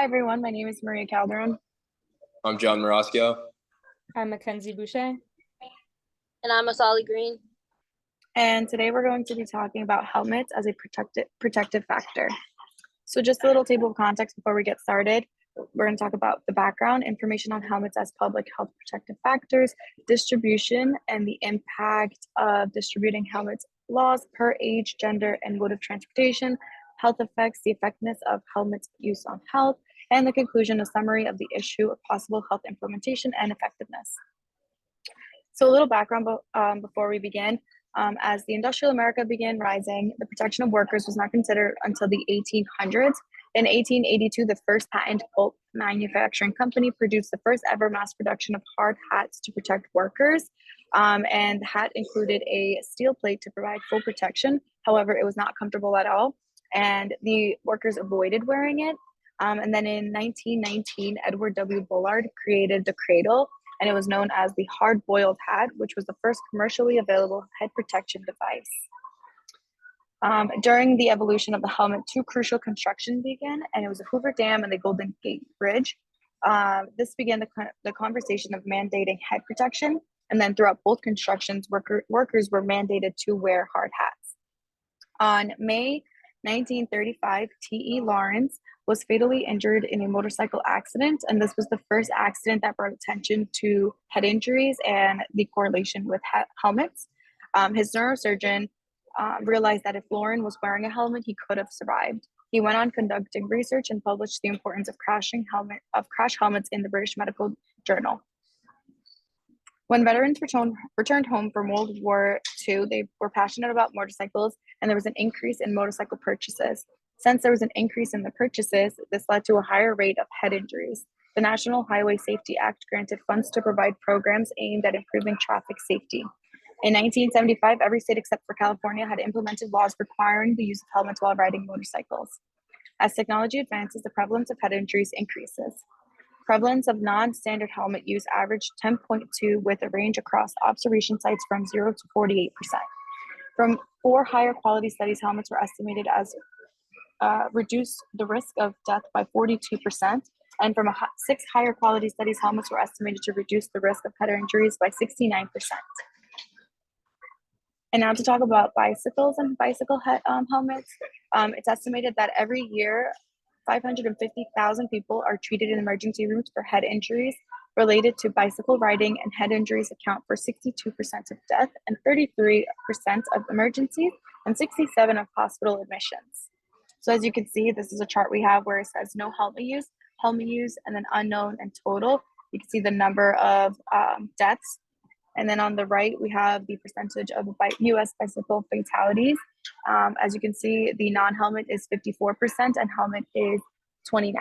Hi everyone, my name is Maria Calderon. I'm John Morosco. I'm Mackenzie Boucher. And I'm Asali Green. And today we're going to be talking about helmets as a protective factor. So just a little table of context before we get started. We're going to talk about the background, information on helmets as public health protective factors, distribution, and the impact of distributing helmets laws per age, gender, and mode of transportation, health effects, the effectiveness of helmets use on health, and the conclusion, a summary of the issue of possible health implementation and effectiveness. So a little background before we begin. As the industrial America began rising, the protection of workers was not considered until the 1800s. In 1882, the first patent bolt manufacturing company produced the first ever mass production of hard hats to protect workers. And the hat included a steel plate to provide full protection. However, it was not comfortable at all, and the workers avoided wearing it. And then in 1919, Edward W. Bullard created the cradle, and it was known as the hard-boiled hat, which was the first commercially available head protection device. During the evolution of the helmet, two crucial constructions began, and it was the Hoover Dam and the Golden Gate Bridge. This began the conversation of mandating head protection, and then throughout both constructions, workers were mandated to wear hard hats. On May 1935, T.E. Lawrence was fatally injured in a motorcycle accident, and this was the first accident that brought attention to head injuries and the correlation with helmets. His neurosurgeon realized that if Lauren was wearing a helmet, he could have survived. He went on conducting research and published the importance of crash helmets in the British Medical Journal. When veterans returned home from World War II, they were passionate about motorcycles, and there was an increase in motorcycle purchases. Since there was an increase in the purchases, this led to a higher rate of head injuries. The National Highway Safety Act granted funds to provide programs aimed at improving traffic safety. In 1975, every state except for California had implemented laws requiring the use of helmets while riding motorcycles. As technology advances, the prevalence of head injuries increases. Prevalence of non-standard helmet use averaged 10.2 with a range across observation sites from 0 to 48%. From 4 higher quality studies, helmets were estimated as reduce the risk of death by 42%. And from 6 higher quality studies, helmets were estimated to reduce the risk of head injuries by 69%. And now to talk about bicycles and bicycle helmets. It's estimated that every year, 550,000 people are treated in emergency rooms for head injuries related to bicycle riding, and head injuries account for 62% of death and 33% of emergencies and 67% of hospital admissions. So as you can see, this is a chart we have where it says no helmet use, and then unknown and total. You can see the number of deaths. And then on the right, we have the percentage of U.S. bicycle fatalities. As you can see, the non-helmet is 54% and helmet is 29%.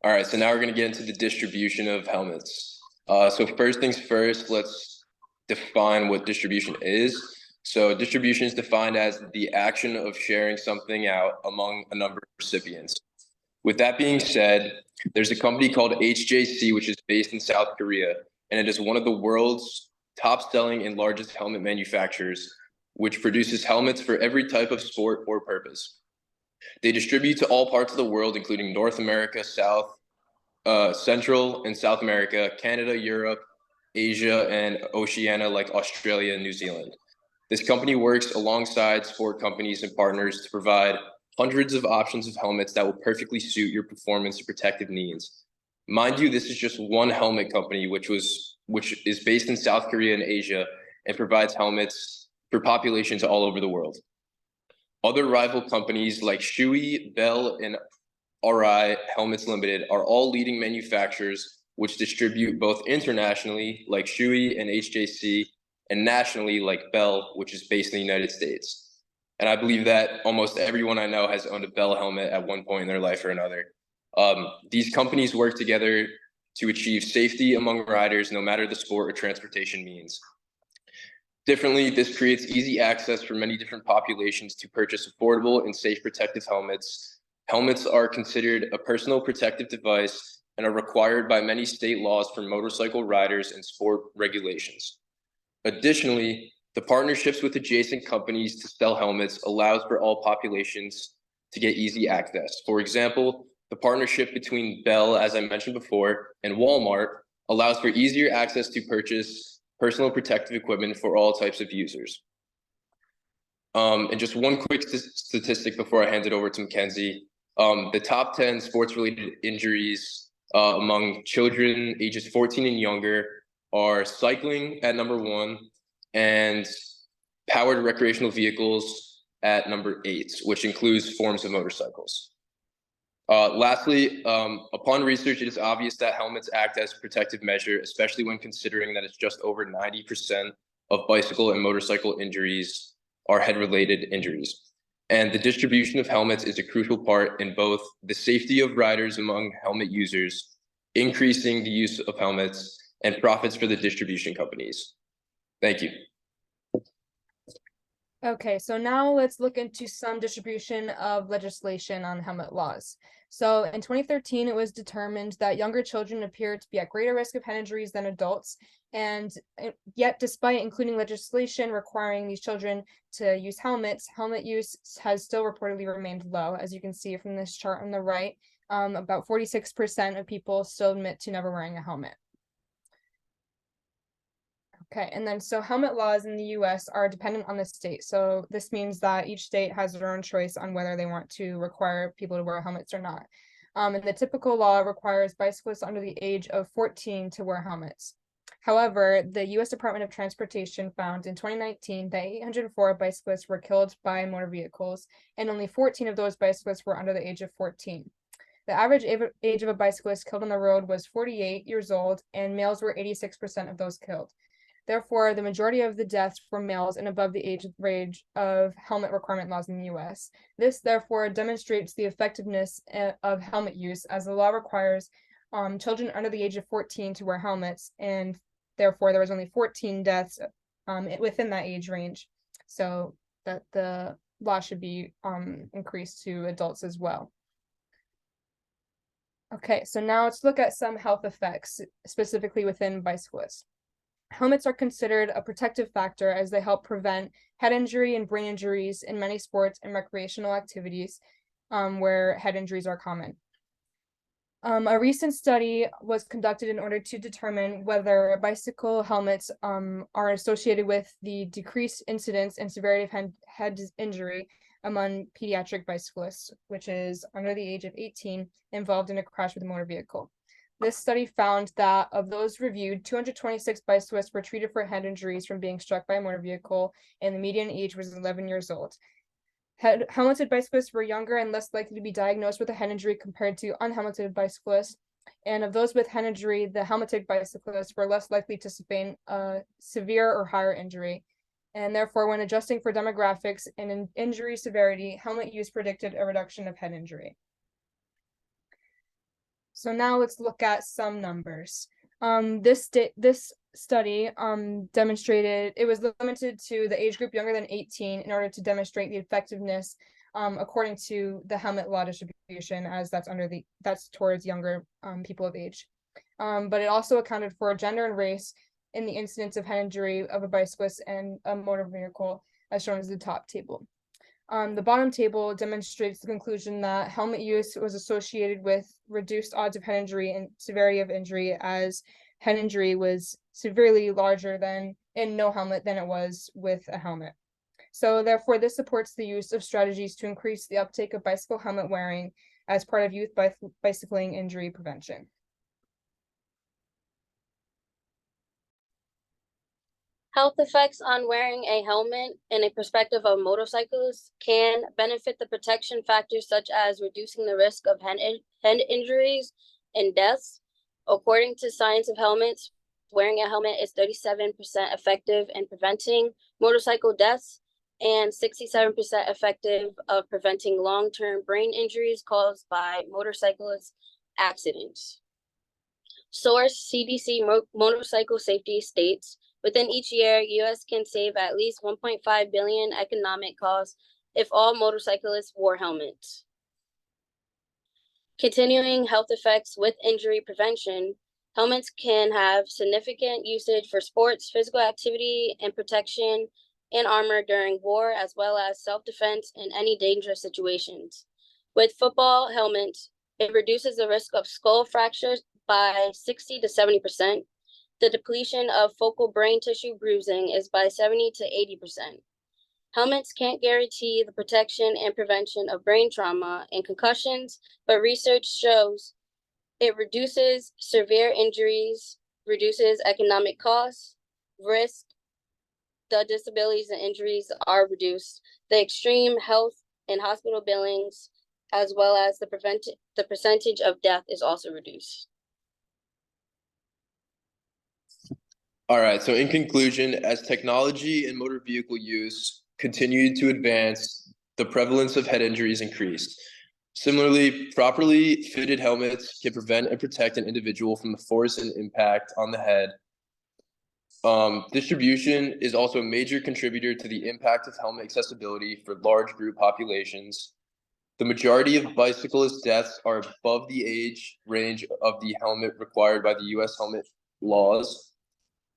All right, so now we're going to get into the distribution of helmets. So first things first, let's define what distribution is. So distribution is defined as the action of sharing something out among a number of recipients. With that being said, there's a company called HJC, which is based in South Korea, and it is one of the world's top-selling and largest helmet manufacturers, which produces helmets for every type of sport or purpose. They distribute to all parts of the world, including North America, Central and South America, Canada, Europe, Asia, and Oceania, like Australia and New Zealand. This company works alongside sport companies and partners to provide hundreds of options of helmets that will perfectly suit your performance and protective needs. Mind you, this is just one helmet company, which is based in South Korea and Asia and provides helmets for populations all over the world. Other rival companies like Shoei, Bell, and RI Helmets Limited are all leading manufacturers which distribute both internationally, like Shoei and HJC, and nationally, like Bell, which is based in the United States. And I believe that almost everyone I know has owned a Bell helmet at one point in their life or another. These companies work together to achieve safety among riders, no matter the sport or transportation means. Differently, this creates easy access for many different populations to purchase affordable and safe protective helmets. Helmets are considered a personal protective device and are required by many state laws for motorcycle riders and sport regulations. Additionally, the partnerships with adjacent companies to sell helmets allows for all populations to get easy access. For example, the partnership between Bell, as I mentioned before, and Walmart allows for easier access to purchase personal protective equipment for all types of users. And just one quick statistic before I hand it over to Mackenzie. The top 10 sports-related injuries among children ages 14 and younger are cycling at number 1 and powered recreational vehicles at number 8, which includes forms of motorcycles. Lastly, upon research, it is obvious that helmets act as a protective measure, especially when considering that it's just over 90% of bicycle and motorcycle injuries are head-related injuries. And the distribution of helmets is a crucial part in both the safety of riders among helmet users, increasing the use of helmets, and profits for the distribution companies. Thank you. Okay, so now let's look into some distribution of legislation on helmet laws. So in 2013, it was determined that younger children appear to be at greater risk of head injuries than adults. And yet, despite including legislation requiring these children to use helmets, helmet use has still reportedly remained low. As you can see from this chart on the right, about 46% of people still admit to never wearing a helmet. Okay, and then so helmet laws in the US are dependent on the state. So this means that each state has their own choice on whether they want to require people to wear helmets or not. And the typical law requires bicyclists under the age of 14 to wear helmets. However, the US Department of Transportation found in 2019 that 804 bicyclists were killed by motor vehicles, and only 14 of those bicyclists were under the age of 14. The average age of a bicyclist killed on the road was 48 years old, and males were 86% of those killed. Therefore, the majority of the deaths were males and above the age range of helmet requirement laws in the US. This, therefore, demonstrates the effectiveness of helmet use, as the law requires children under the age of 14 to wear helmets, and therefore there was only 14 deaths within that age range. So that the law should be increased to adults as well. Okay, so now let's look at some health effects, specifically within bicyclists. Helmets are considered a protective factor as they help prevent head injury and brain injuries in many sports and recreational activities where head injuries are common. A recent study was conducted in order to determine whether bicycle helmets are associated with the decreased incidence and severity of head injury among pediatric bicyclists, which is under the age of 18, involved in a crash with a motor vehicle. This study found that of those reviewed, 226 bicyclists were treated for head injuries from being struck by a motor vehicle, and the median age was 11 years old. Helmeted bicyclists were younger and less likely to be diagnosed with a head injury compared to unhelmeted bicyclists. And of those with head injury, the helmeted bicyclists were less likely to sustain a severe or higher injury. And therefore, when adjusting for demographics and in injury severity, helmet use predicted a reduction of head injury. So now let's look at some numbers. This study demonstrated it was limited to the age group younger than 18 in order to demonstrate the effectiveness according to the helmet law distribution, as that's towards younger people of age. But it also accounted for gender and race in the incidence of head injury of a bicyclist and a motor vehicle, as shown as the top table. The bottom table demonstrates the conclusion that helmet use was associated with reduced odds of head injury and severity of injury, as head injury was severely larger than in no helmet than it was with a helmet. So therefore, this supports the use of strategies to increase the uptake of bicycle helmet wearing as part of youth bicycling injury prevention. Health effects on wearing a helmet in a perspective of motorcyclists can benefit the protection factors such as reducing the risk of head injuries and deaths. According to Science of Helmets, wearing a helmet is 37% effective in preventing motorcycle deaths and 67% effective of preventing long-term brain injuries caused by motorcyclist accidents. Source: CDC Motorcycle Safety states, within each year, U.S. can save at least $1.5 billion economic costs if all motorcyclists wore helmets. Continuing health effects with injury prevention, helmets can have significant usage for sports, physical activity, and protection and armor during war, as well as self-defense in any dangerous situations. With football helmets, it reduces the risk of skull fractures by 60 to 70%. The depletion of focal brain tissue bruising is by 70 to 80%. Helmets can't guarantee the protection and prevention of brain trauma and concussions, but research shows it reduces severe injuries, reduces economic costs, risk, the disabilities and injuries are reduced. The extreme health and hospital billings, as well as the percentage of death is also reduced. All right, so in conclusion, as technology and motor vehicle use continued to advance, the prevalence of head injuries increased. Similarly, properly fitted helmets can prevent and protect an individual from the force and impact on the head. Distribution is also a major contributor to the impact of helmet accessibility for large group populations. The majority of bicyclist deaths are above the age range of the helmet required by the US helmet laws.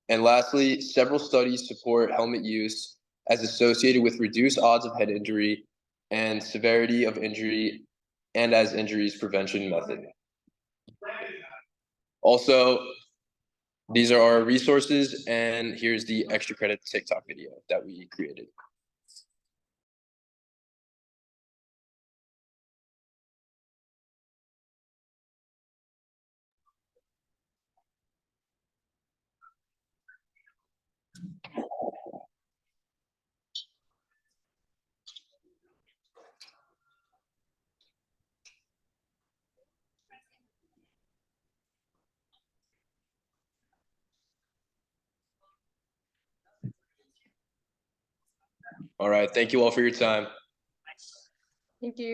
And lastly, several studies support helmet use as associated with reduced odds of head injury and severity of injury and as injuries prevention method. Also, these are our resources, and here's the extra credit TikTok video that we created. All right, thank you all for your time. Thank you.